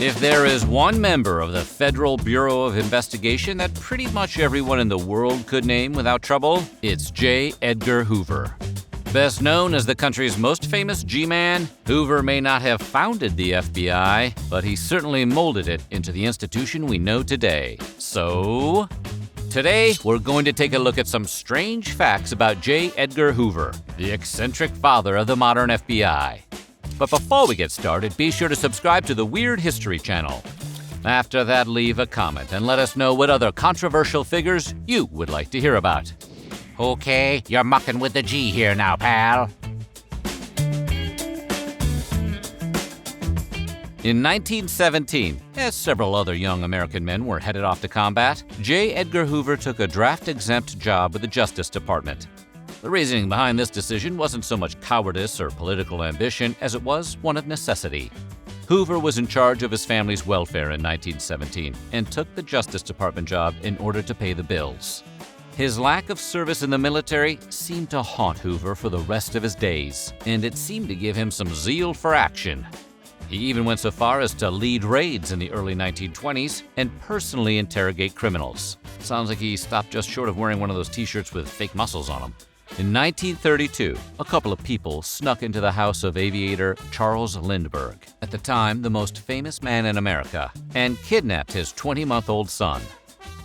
If there is one member of the Federal Bureau of Investigation that pretty much everyone in the world could name without trouble, it's J. Edgar Hoover. Best known as the country's most famous G-Man, Hoover may not have founded the FBI, but he certainly molded it into the institution we know today. So, today we're going to take a look at some strange facts about J. Edgar Hoover, the eccentric father of the modern FBI. But before we get started, be sure to subscribe to the Weird History channel. After that, leave a comment and let us know what other controversial figures you would like to hear about. Okay, you're mucking with the G here now, pal. In 1917, as several other young American men were headed off to combat, J. Edgar Hoover took a draft-exempt job with the Justice Department. The reasoning behind this decision wasn't so much cowardice or political ambition as it was one of necessity. Hoover was in charge of his family's welfare in 1917 and took the Justice Department job in order to pay the bills. His lack of service in the military seemed to haunt Hoover for the rest of his days, and it seemed to give him some zeal for action. He even went so far as to lead raids in the early 1920s and personally interrogate criminals. Sounds like he stopped just short of wearing one of those t-shirts with fake muscles on them. In 1932, a couple of people snuck into the house of aviator Charles Lindbergh, at the time the most famous man in America, and kidnapped his 20-month-old son.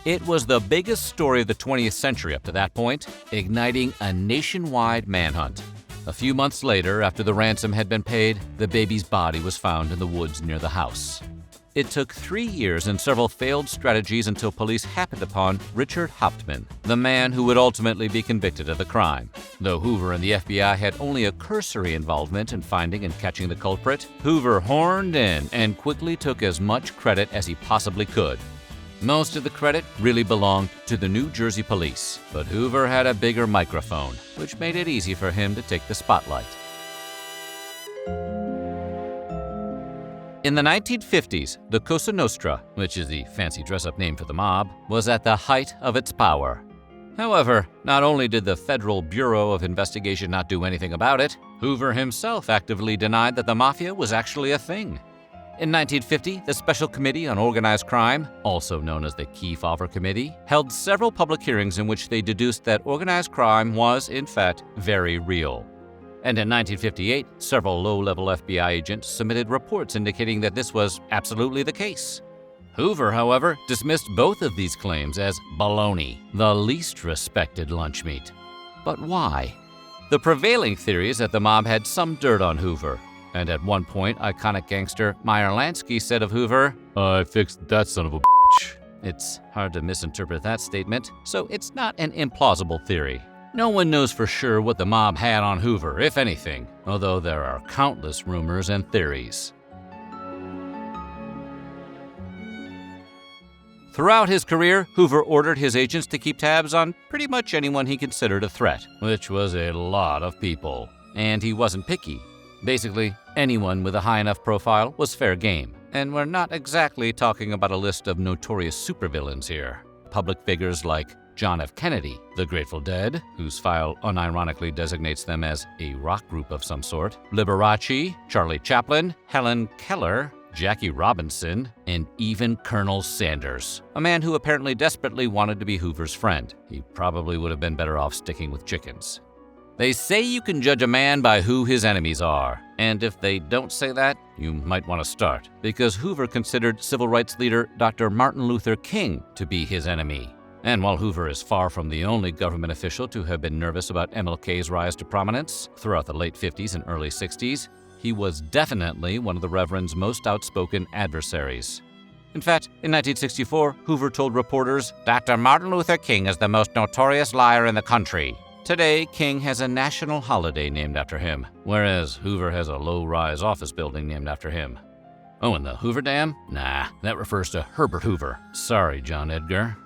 It was the biggest story of the 20th century up to that point, igniting a nationwide manhunt. A few months later, after the ransom had been paid, the baby's body was found in the woods near the house. It took 3 years and several failed strategies until police happened upon Richard Hauptmann, the man who would ultimately be convicted of the crime. Though Hoover and the FBI had only a cursory involvement in finding and catching the culprit, Hoover horned in and quickly took as much credit as he possibly could. Most of the credit really belonged to the New Jersey police, but Hoover had a bigger microphone, which made it easy for him to take the spotlight. In the 1950s, the Cosa Nostra, which is the fancy dress-up name for the mob, was at the height of its power. However, not only did the Federal Bureau of Investigation not do anything about it, Hoover himself actively denied that the Mafia was actually a thing. In 1950, the Special Committee on Organized Crime, also known as the Kefauver Committee, held several public hearings in which they deduced that organized crime was, in fact, very real. And in 1958, several low-level FBI agents submitted reports indicating that this was absolutely the case. Hoover, however, dismissed both of these claims as baloney, the least respected lunch meat. But why? The prevailing theory is that the mob had some dirt on Hoover, and at one point, iconic gangster Meyer Lansky said of Hoover, "I fixed that son of a bitch." It's hard to misinterpret that statement, so it's not an implausible theory. No one knows for sure what the mob had on Hoover, if anything, although there are countless rumors and theories. Throughout his career, Hoover ordered his agents to keep tabs on pretty much anyone he considered a threat, which was a lot of people. And he wasn't picky. Basically, anyone with a high enough profile was fair game. And we're not exactly talking about a list of notorious supervillains here. Public figures like John F. Kennedy, the Grateful Dead, whose file unironically designates them as a rock group of some sort, Liberace, Charlie Chaplin, Helen Keller, Jackie Robinson, and even Colonel Sanders, a man who apparently desperately wanted to be Hoover's friend. He probably would have been better off sticking with chickens. They say you can judge a man by who his enemies are, and if they don't say that, you might want to start, because Hoover considered civil rights leader Dr. Martin Luther King to be his enemy. And while Hoover is far from the only government official to have been nervous about MLK's rise to prominence throughout the late 50s and early 60s, he was definitely one of the Reverend's most outspoken adversaries. In fact, in 1964, Hoover told reporters, "Dr. Martin Luther King is the most notorious liar in the country." Today, King has a national holiday named after him, whereas Hoover has a low-rise office building named after him. Oh, and the Hoover Dam? Nah, that refers to Herbert Hoover. Sorry, John Edgar.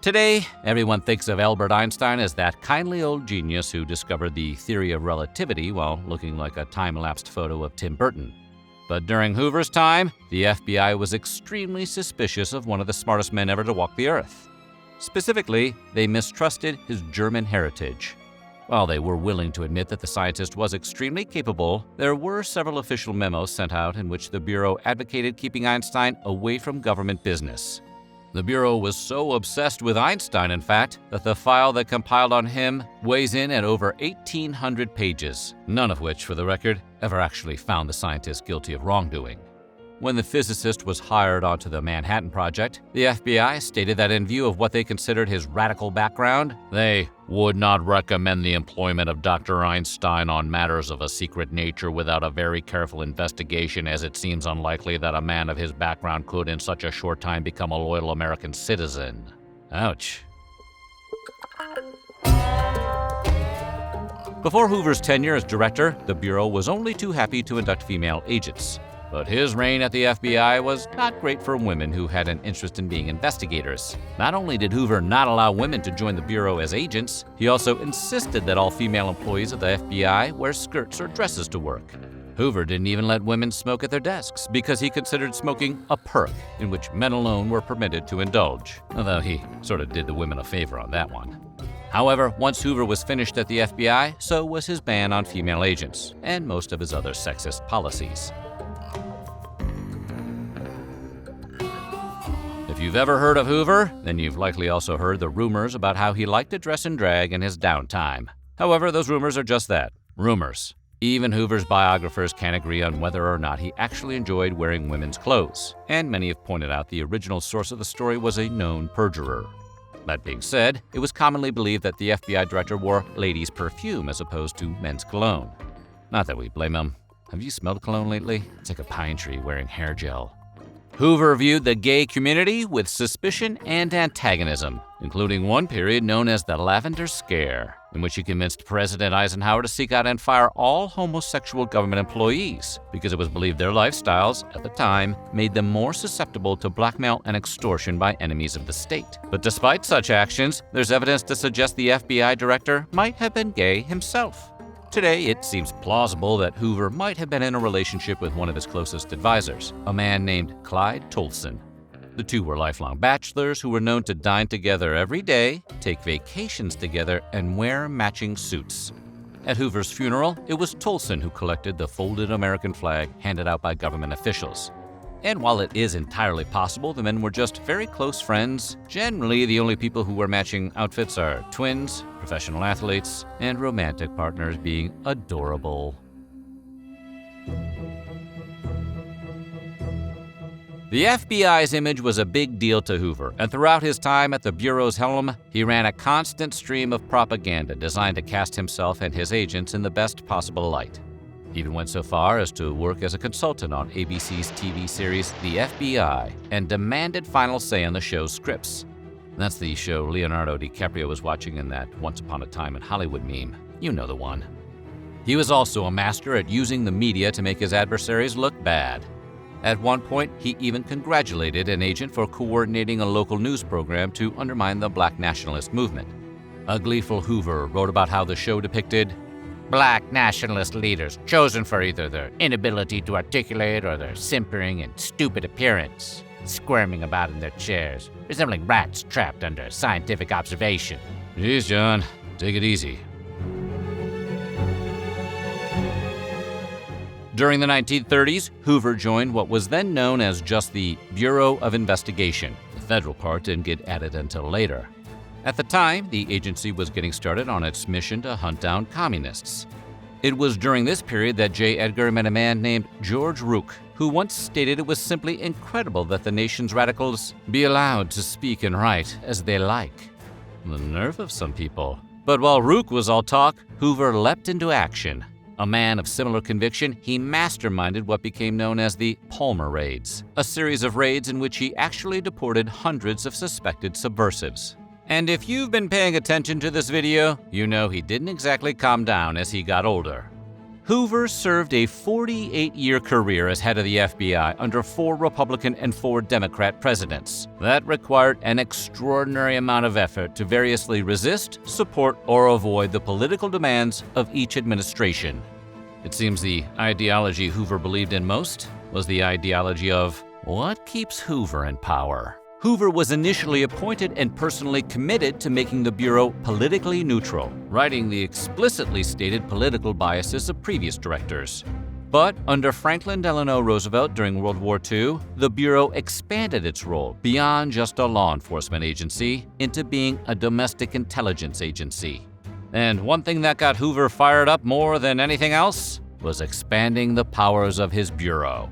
Today, everyone thinks of Albert Einstein as that kindly old genius who discovered the theory of relativity while looking like a time-lapsed photo of Tim Burton. But during Hoover's time, the FBI was extremely suspicious of one of the smartest men ever to walk the earth. Specifically, they mistrusted his German heritage. While they were willing to admit that the scientist was extremely capable, there were several official memos sent out in which the Bureau advocated keeping Einstein away from government business. The Bureau was so obsessed with Einstein, in fact, that the file that compiled on him weighs in at over 1,800 pages, none of which, for the record, ever actually found the scientist guilty of wrongdoing. When the physicist was hired onto the Manhattan Project, the FBI stated that in view of what they considered his radical background, they would not recommend the employment of Dr. Einstein on matters of a secret nature without a very careful investigation, as it seems unlikely that a man of his background could in such a short time become a loyal American citizen. Ouch. Before Hoover's tenure as director, the Bureau was only too happy to induct female agents. But his reign at the FBI was not great for women who had an interest in being investigators. Not only did Hoover not allow women to join the Bureau as agents, he also insisted that all female employees of the FBI wear skirts or dresses to work. Hoover didn't even let women smoke at their desks because he considered smoking a perk in which men alone were permitted to indulge, although he sort of did the women a favor on that one. However, once Hoover was finished at the FBI, so was his ban on female agents and most of his other sexist policies. If you've ever heard of Hoover, then you've likely also heard the rumors about how he liked to dress in drag in his downtime. However, those rumors are just that, rumors. Even Hoover's biographers can't agree on whether or not he actually enjoyed wearing women's clothes, and many have pointed out the original source of the story was a known perjurer. That being said, it was commonly believed that the FBI director wore ladies' perfume as opposed to men's cologne. Not that we blame him. Have you smelled cologne lately? It's like a pine tree wearing hair gel. Hoover viewed the gay community with suspicion and antagonism, including one period known as the Lavender Scare, in which he convinced President Eisenhower to seek out and fire all homosexual government employees because it was believed their lifestyles, at the time, made them more susceptible to blackmail and extortion by enemies of the state. But despite such actions, there's evidence to suggest the FBI director might have been gay himself. Today, it seems plausible that Hoover might have been in a relationship with one of his closest advisors, a man named Clyde Tolson. The two were lifelong bachelors who were known to dine together every day, take vacations together, and wear matching suits. At Hoover's funeral, it was Tolson who collected the folded American flag handed out by government officials. And while it is entirely possible the men were just very close friends, generally the only people who wear matching outfits are twins, professional athletes, and romantic partners being adorable. The FBI's image was a big deal to Hoover, and throughout his time at the Bureau's helm, he ran a constant stream of propaganda designed to cast himself and his agents in the best possible light. He even went so far as to work as a consultant on ABC's TV series The FBI and demanded final say on the show's scripts. That's the show Leonardo DiCaprio was watching in that Once Upon a Time in Hollywood meme. You know the one. He was also a master at using the media to make his adversaries look bad. At one point, he even congratulated an agent for coordinating a local news program to undermine the Black nationalist movement. A gleeful Hoover wrote about how the show depicted Black nationalist leaders chosen for either their inability to articulate or their simpering and stupid appearance, squirming about in their chairs, resembling rats trapped under scientific observation. Geez, John, take it easy. During the 1930s, Hoover joined what was then known as just the Bureau of Investigation. The federal part didn't get added until later. At the time, the agency was getting started on its mission to hunt down communists. It was during this period that J. Edgar met a man named George Rook, who once stated it was simply incredible that the nation's radicals be allowed to speak and write as they like. The nerve of some people. But while Rook was all talk, Hoover leapt into action. A man of similar conviction, he masterminded what became known as the Palmer Raids, a series of raids in which he actually deported hundreds of suspected subversives. And if you've been paying attention to this video, you know he didn't exactly calm down as he got older. Hoover served a 48-year career as head of the FBI under 4 Republican and 4 Democrat presidents. That required an extraordinary amount of effort to variously resist, support, or avoid the political demands of each administration. It seems the ideology Hoover believed in most was the ideology of what keeps Hoover in power. Hoover was initially appointed and personally committed to making the Bureau politically neutral, righting the explicitly stated political biases of previous directors. But under Franklin Delano Roosevelt during World War II, the Bureau expanded its role beyond just a law enforcement agency into being a domestic intelligence agency. And one thing that got Hoover fired up more than anything else was expanding the powers of his Bureau.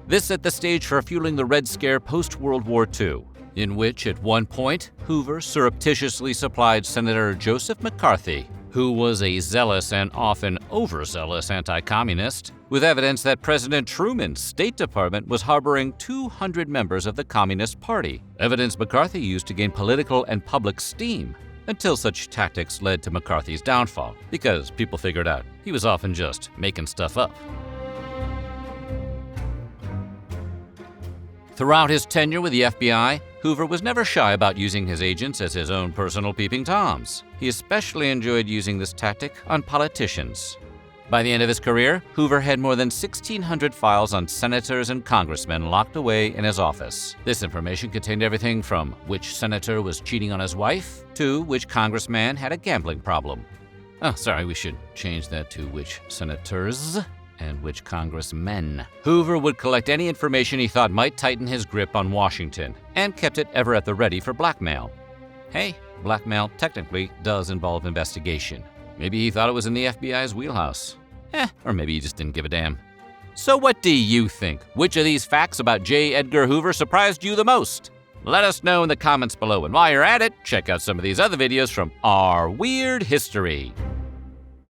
This set the stage for fueling the Red Scare post-World War II, in which at one point Hoover surreptitiously supplied Senator Joseph McCarthy, who was a zealous and often overzealous anti-communist, with evidence that President Truman's State Department was harboring 200 members of the Communist Party, evidence McCarthy used to gain political and public steam, until such tactics led to McCarthy's downfall, because people figured out he was often just making stuff up. Throughout his tenure with the FBI, Hoover was never shy about using his agents as his own personal peeping toms. He especially enjoyed using this tactic on politicians. By the end of his career, Hoover had more than 1,600 files on senators and congressmen locked away in his office. This information contained everything from which senator was cheating on his wife to which congressman had a gambling problem. Oh, sorry, we should change that to which senators and which congressmen. Hoover would collect any information he thought might tighten his grip on Washington, and kept it ever at the ready for blackmail. Hey, blackmail technically does involve investigation. Maybe he thought it was in the FBI's wheelhouse. Or maybe he just didn't give a damn. So what do you think? Which of these facts about J. Edgar Hoover surprised you the most? Let us know in the comments below, and while you're at it, check out some of these other videos from our weird history.